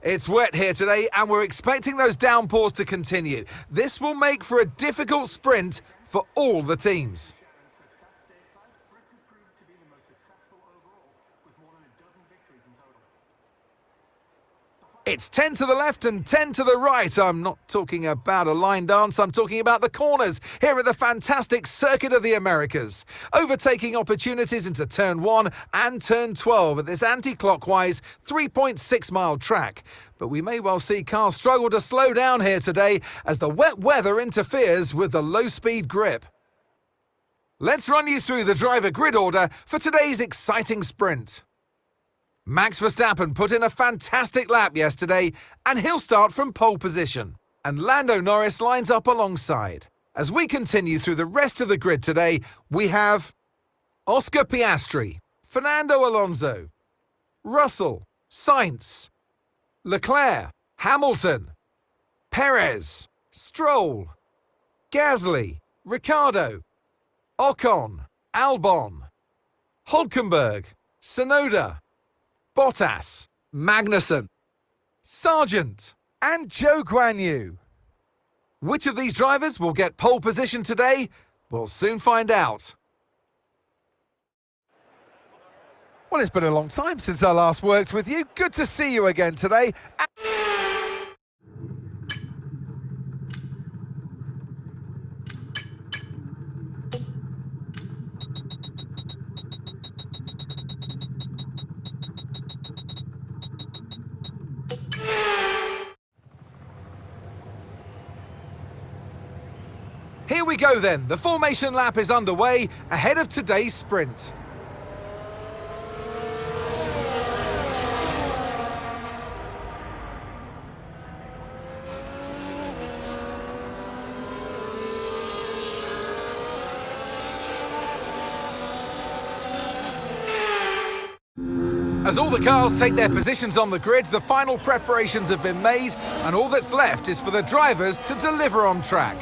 It's wet here today and we're expecting those downpours to continue. This will make for a difficult sprint for all the teams. It's 10 to the left and 10 to the right. I'm not talking about a line dance, I'm talking about the corners here at the fantastic Circuit of the Americas. Overtaking opportunities into turn 1 and turn 12 at this anti-clockwise 3.6-mile track. But we may well see cars struggle to slow down here today as the wet weather interferes with the low-speed grip. Let's run you through the driver grid order for today's exciting sprint. Max Verstappen put in a fantastic lap yesterday and he'll start from pole position. And Lando Norris lines up alongside. As we continue through the rest of the grid today, we have Oscar Piastri, Fernando Alonso, Russell, Sainz, Leclerc, Hamilton, Perez, Stroll, Gasly, Ricciardo, Ocon, Albon, Hulkenberg, Tsunoda, Bottas, Magnussen, Sargent, and Zhou Guanyu. Which of these drivers will get pole position today? We'll soon find out. Well, it's been a long time since I last worked with you. Good to see you again today. Here we go then, the formation lap is underway ahead of today's sprint. As all the cars take their positions on the grid, the final preparations have been made and all that's left is for the drivers to deliver on track.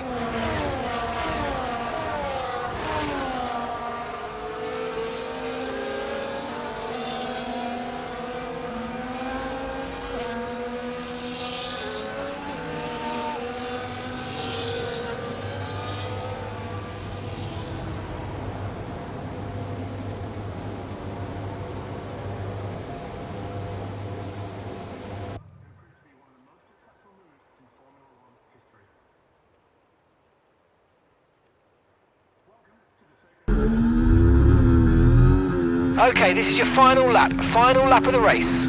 Okay, this is your final lap of the race.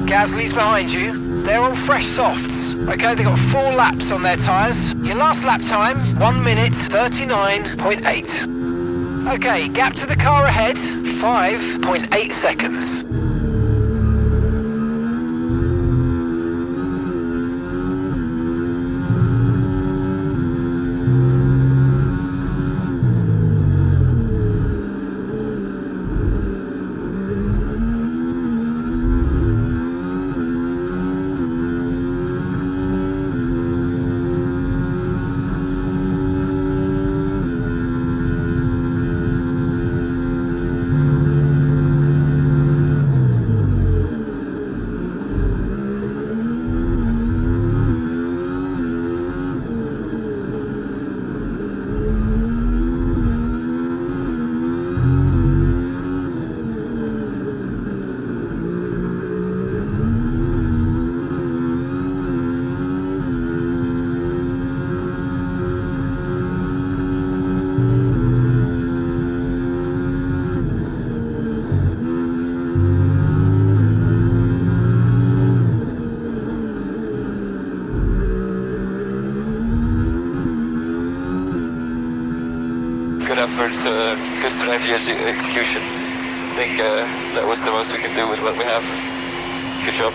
Gasly's behind you. They're all fresh softs. Okay, they've got 4 laps on their tyres. Your last lap time, 1 minute 39.8. Okay, gap to the car ahead, 5.8 seconds. Good effort, good strategy execution. I think that was the most we can do with what we have. Good job.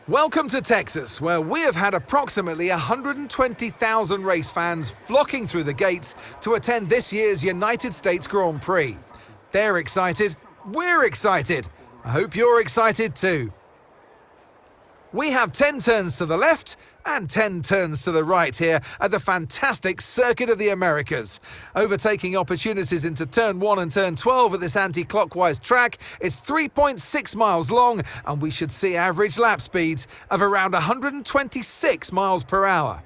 Welcome to Texas, where we have had approximately 120,000 race fans flocking through the gates to attend this year's United States Grand Prix. They're excited, we're excited. I hope you're excited too. We have 10 turns to the left and 10 turns to the right here at the fantastic Circuit of the Americas. Overtaking opportunities into turn 1 and turn 12 at this anti-clockwise track. It's 3.6 miles long and we should see average lap speeds of around 126 miles per hour.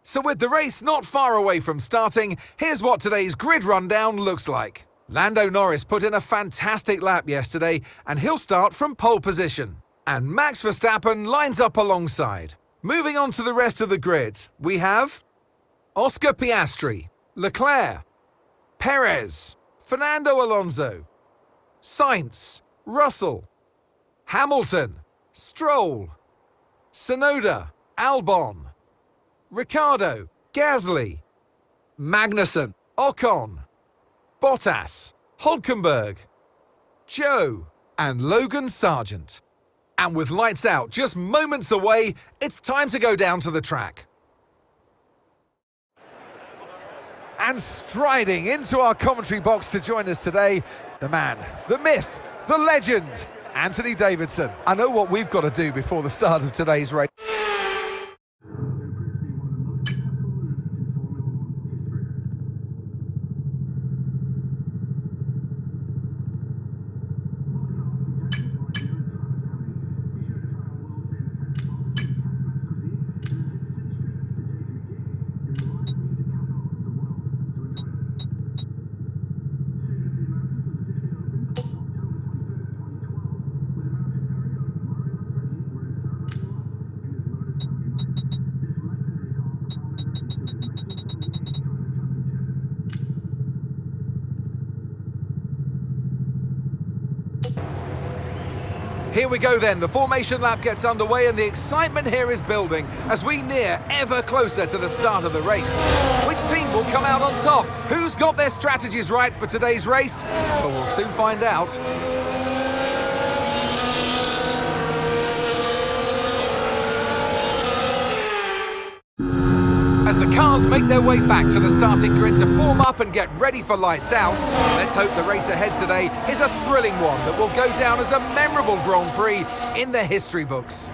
So with the race not far away from starting, here's what today's grid rundown looks like. Lando Norris put in a fantastic lap yesterday and he'll start from pole position. And Max Verstappen lines up alongside. Moving on to the rest of the grid, we have Oscar Piastri, Leclerc, Perez, Fernando Alonso, Sainz, Russell, Hamilton, Stroll, Tsunoda, Albon, Ricciardo, Gasly, Magnussen, Ocon, Bottas, Hulkenberg, Joe, and Logan Sargent. And with lights out just moments away, it's time to go down to the track. And striding into our commentary box to join us today, the man, the myth, the legend, Anthony Davidson. I know what we've got to do before the start of today's race. Here we go then, the formation lap gets underway and the excitement here is building as we near ever closer to the start of the race. Which team will come out on top? Who's got their strategies right for today's race? But we'll soon find out. As the cars make their way back to the starting grid to form up and get ready for lights out, let's hope the race ahead today is a thrilling one that will go down as a memorable Grand Prix in the history books.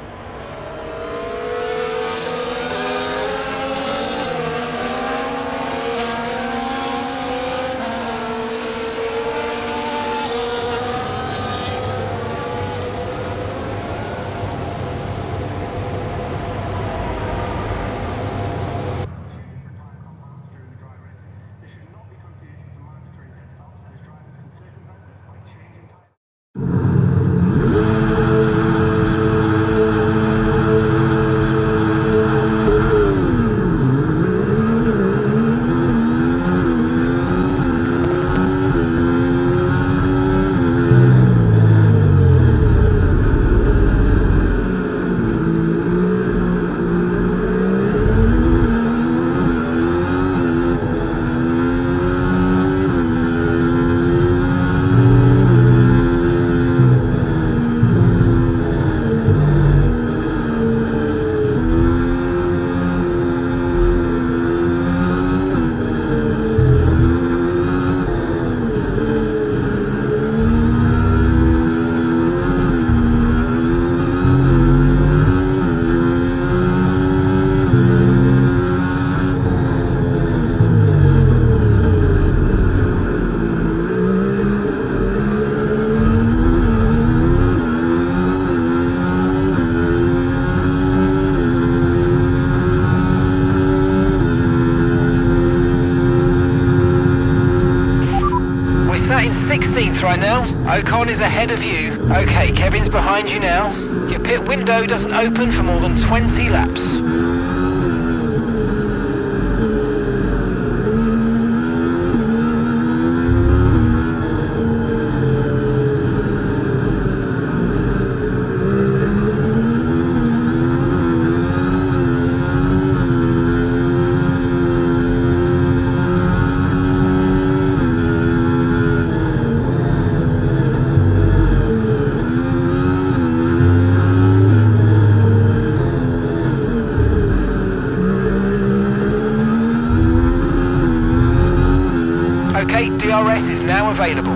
Sat in 16th right now. Ocon is ahead of you. Okay, Kevin's behind you now. Your pit window doesn't open for more than 20 laps. now available.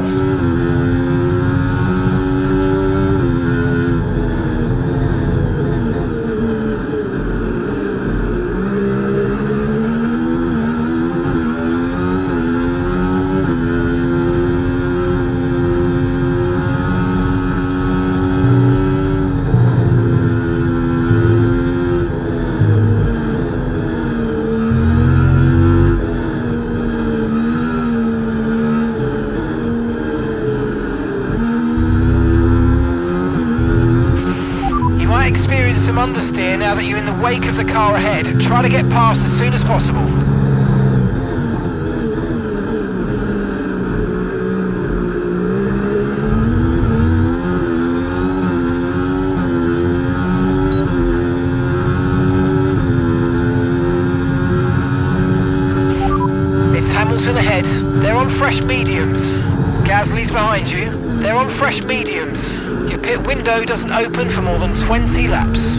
Experience some understeer now that you're in the wake of the car ahead. Try to get past as soon as possible. It's Hamilton ahead. They're on fresh mediums. Gasly's behind you. They're on fresh mediums. Your pit window doesn't open for more than 20 laps.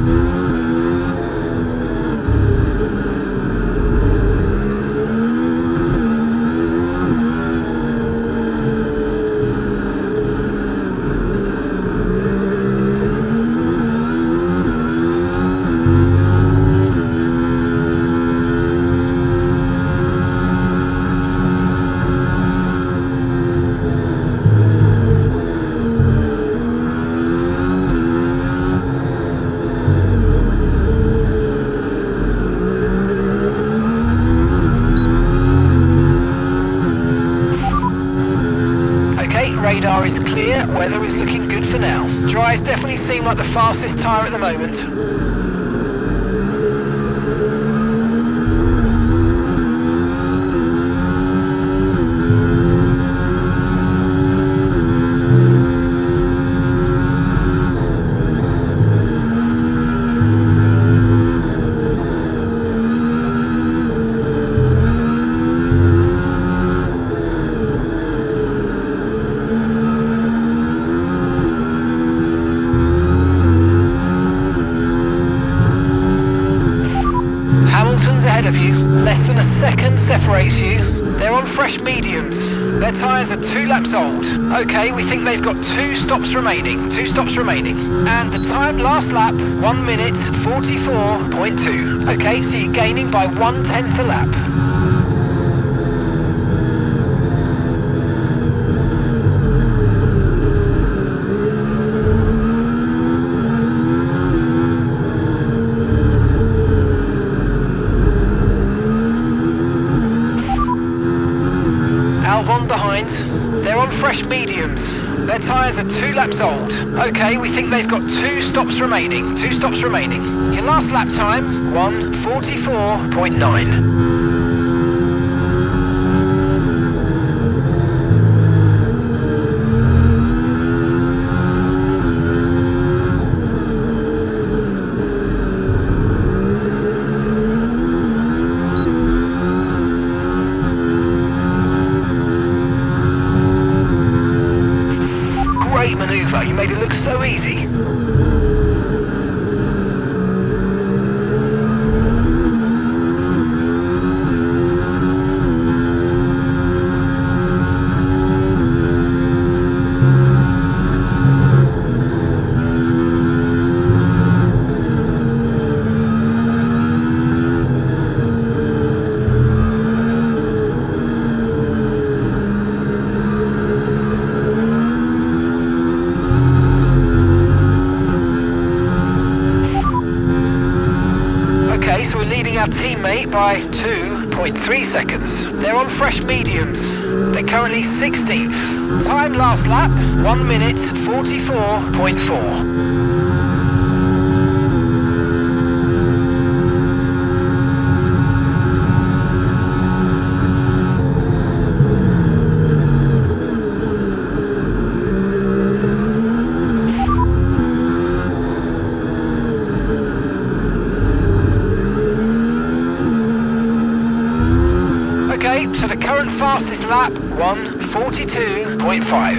Radar is clear, weather is looking good for now. Dries definitely seem like the fastest tyre at the moment. Ahead of you, less than a second separates you. They're on fresh mediums. Their tyres are 2 laps old. Okay, we think they've got 2 stops remaining. And the time last lap, 1 minute 44.2. Okay, so you're gaining by 1/10 a lap. Albon behind. They're on fresh mediums. Their tyres are 2 laps old. Okay, we think they've got 2 stops remaining. Your last lap time, 1:44.9. Great manoeuvre, you made it look so easy. So we're leading our teammate by 2.3 seconds. They're on fresh mediums. They're currently 16th. Time last lap, 1 minute 44.4. Okay, so the current fastest lap, 1:42.5.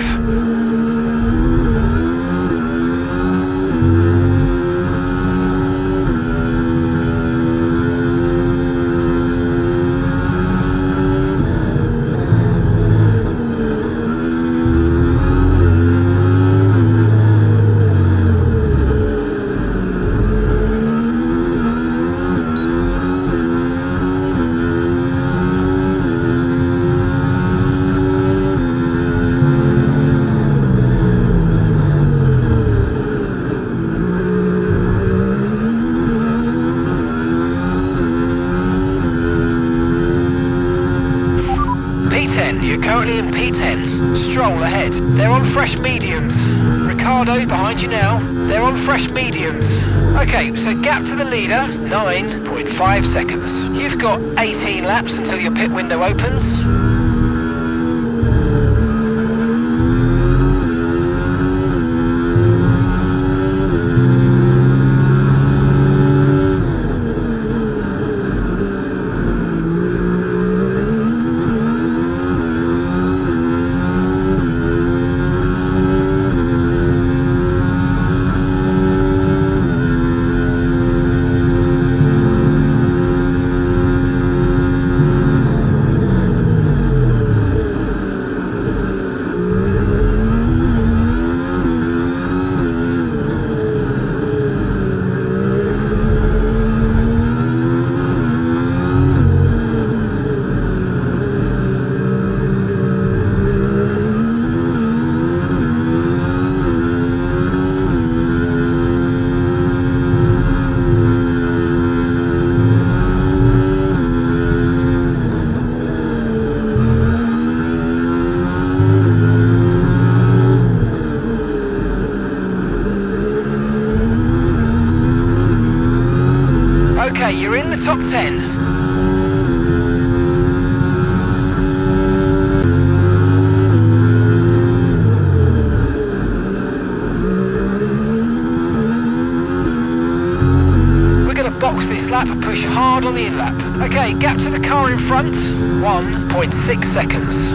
currently in P10. Stroll ahead. They're on fresh mediums. Ricardo behind you now. They're on fresh mediums. Okay, so gap to the leader, 9.5 seconds. You've got 18 laps until your pit window opens. Okay, you're in the top 10. We're going to box this lap and push hard on the in-lap. Okay, gap to the car in front, 1.6 seconds.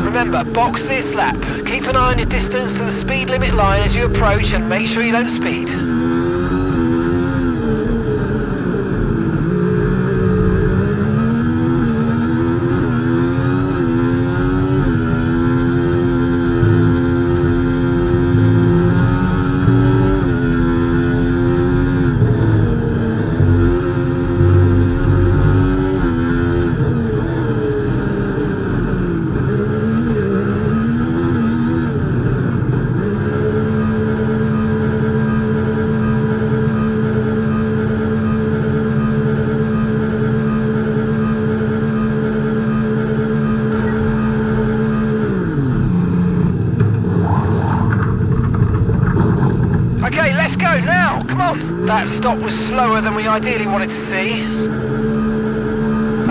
Remember, box this lap. Keep an eye on your distance to the speed limit line as you approach and make sure you don't speed. Okay, let's go now, come on. That stop was slower than we ideally wanted to see.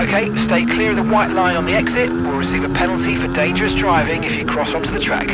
Okay, stay clear of the white line on the exit. We'll receive a penalty for dangerous driving if you cross onto the track.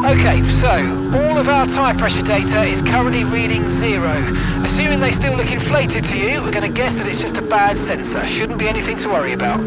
Okay, so all of our tyre pressure data is currently reading 0. Assuming they still look inflated to you, we're going to guess that it's just a bad sensor. Shouldn't be anything to worry about.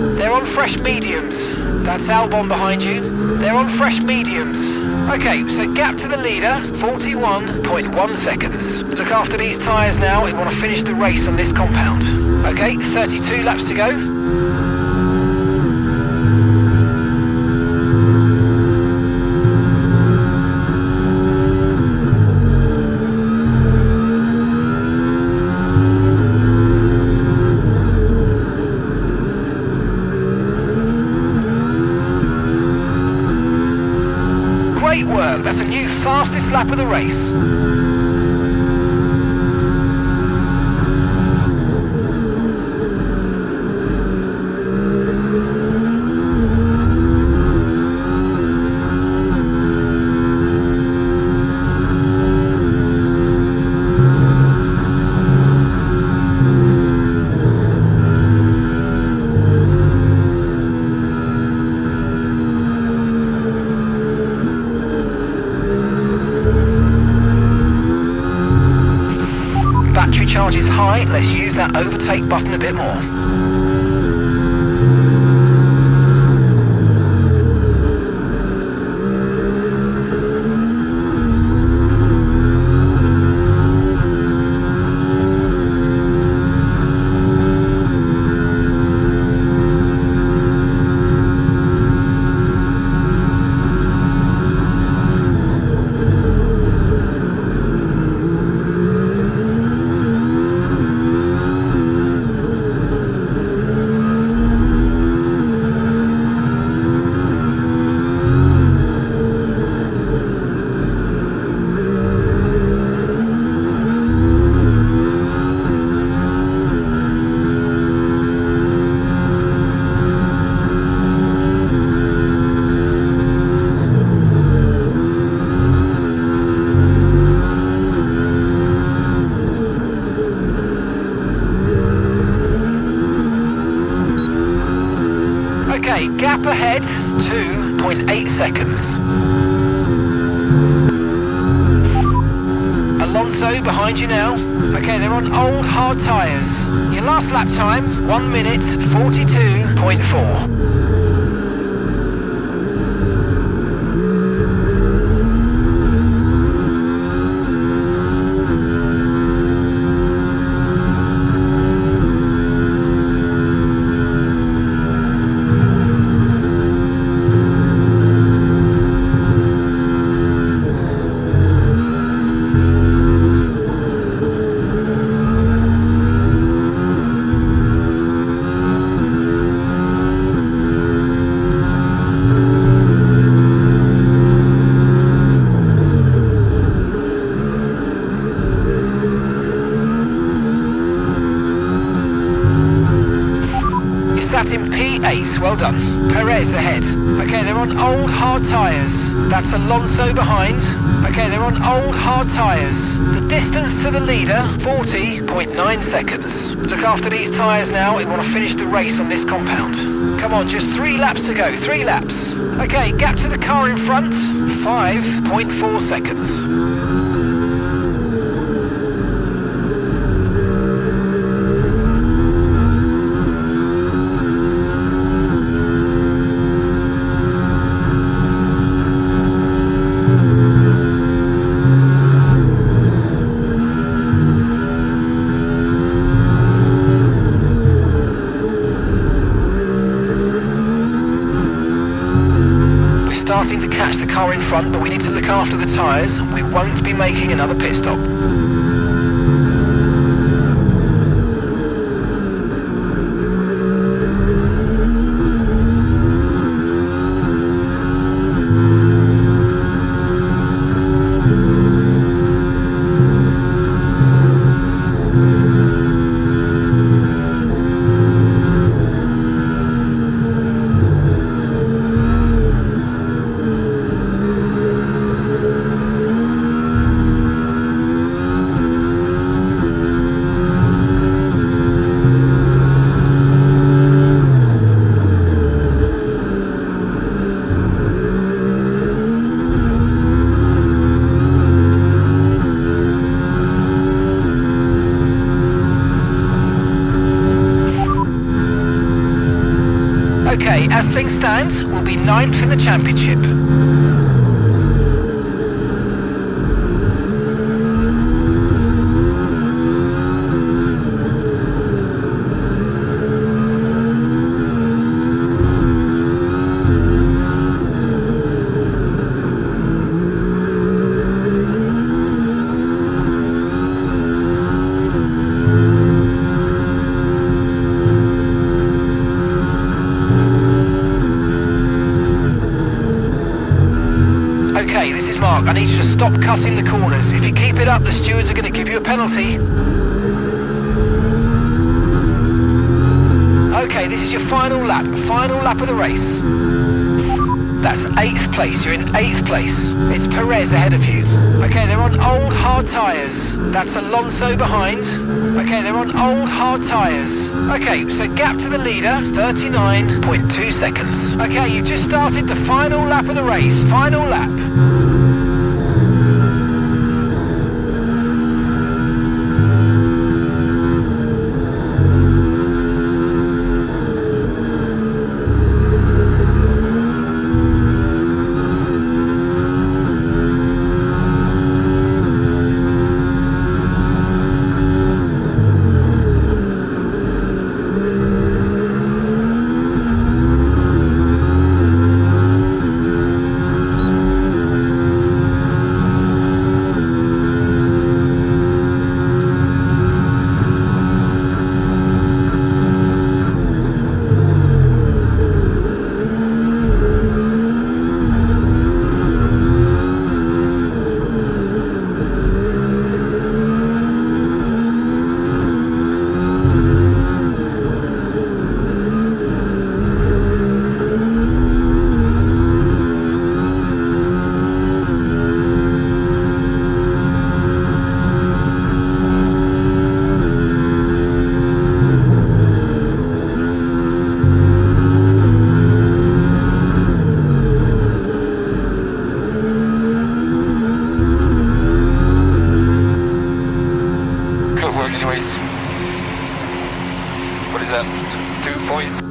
They're on fresh mediums. That's Albon behind you. They're on fresh mediums. Okay, so gap to the leader, 41.1 seconds. Look after these tyres now. We want to finish the race on this compound. Okay, 32 laps to go. Great work, that's a new fastest lap of the race. Battery charge is high, let's use that overtake button a bit more. Okay, gap ahead, 2.8 seconds. Alonso behind you now. Okay, they're on old hard tyres. Your last lap time, 1 minute 42.4. Sat in P8, well done. Perez ahead. Okay, they're on old hard tyres. That's Alonso behind. Okay, they're on old hard tyres. The distance to the leader, 40.9 seconds. Look after these tyres now. We want to finish the race on this compound. Come on, just 3 laps to go, 3 laps. Okay, gap to the car in front, 5.4 seconds. Starting to catch the car in front, but we need to look after the tyres. We won't be making another pit stop. as things stand, will be 9th in the championship. Okay, this is Mark. I need you to stop cutting the corners. If you keep it up, the stewards are going to give you a penalty. Okay, this is your final lap of the race. That's 8th place. You're in 8th place. It's Perez ahead of you. Okay, they're on old hard tyres. That's Alonso behind. Okay, they're on old hard tyres. Okay, so gap to the leader, 39.2 seconds. Okay, you just started the final lap of the race. Final lap. Anyways, what is that? 2 points.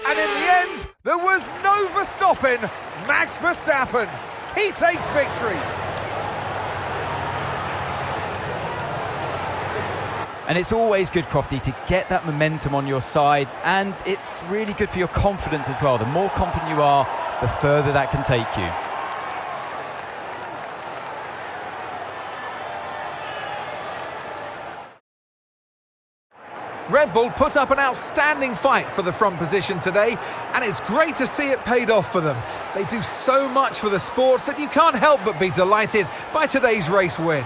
And in the end, there was no Verstappen. Max Verstappen, he takes victory. And it's always good, Crofty, to get that momentum on your side, and it's really good for your confidence as well. The more confident you are, the further that can take you. Red Bull put up an outstanding fight for the front position today, and it's great to see it paid off for them. They do so much for the sport that you can't help but be delighted by today's race win.